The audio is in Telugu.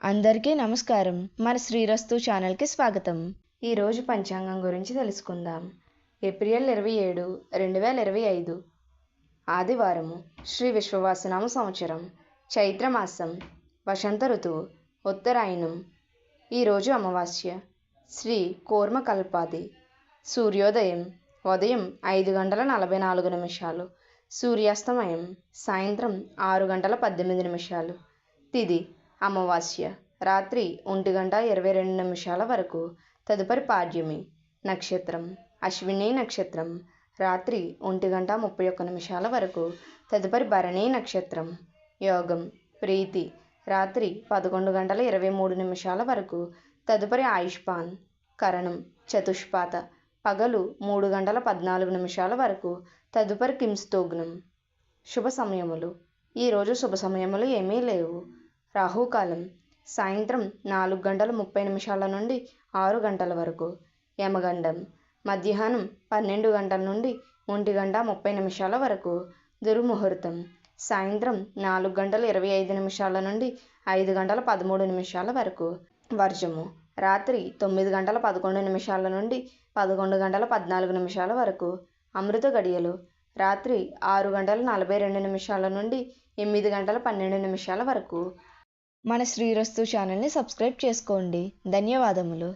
అందరికీ నమస్కారం. మన శ్రీరస్తు ఛానల్కి స్వాగతం. ఈరోజు పంచాంగం గురించి తెలుసుకుందాం. ఏప్రిల్ 27, 2025 ఆదివారము. శ్రీ విశ్వవాసనామ సంవత్సరం, చైత్రమాసం, వసంత ఋతువు, ఉత్తరాయణం. ఈరోజు అమావాస్య. శ్రీ కూర్మకల్పాది. సూర్యోదయం ఉదయం 5:44, సూర్యాస్తమయం సాయంత్రం 6:18. తిథి అమావాస్య రాత్రి 1:22 వరకు, తదుపరి పాడ్యమి. నక్షత్రం అశ్విని నక్షత్రం రాత్రి 1:31 వరకు, తదుపరి భరణి నక్షత్రం. యోగం ప్రీతి రాత్రి 11:23 వరకు, తదుపరి ఆయుష్పాన్. కరణం చతుష్పాత పగలు 3:14 వరకు, తదుపరి కింస్తోగ్నం. శుభ సమయములు. ఈరోజు శుభ సమయములు ఏమీ లేవు. రాహుకాలం సాయంత్రం 4:30 నుండి 6 వరకు. యమగండం మధ్యాహ్నం 12 నుండి 1:30 వరకు. దుర్ముహూర్తం సాయంత్రం 4:25 నుండి 5:13 వరకు. వర్జము రాత్రి 9:11 నుండి 11:14 వరకు. అమృత గడియలు రాత్రి 6:42 నుండి 8:12 వరకు. మన శ్రీరస్తు ఛానల్ని సబ్స్క్రైబ్ చేసుకోండి. ధన్యవాదములు.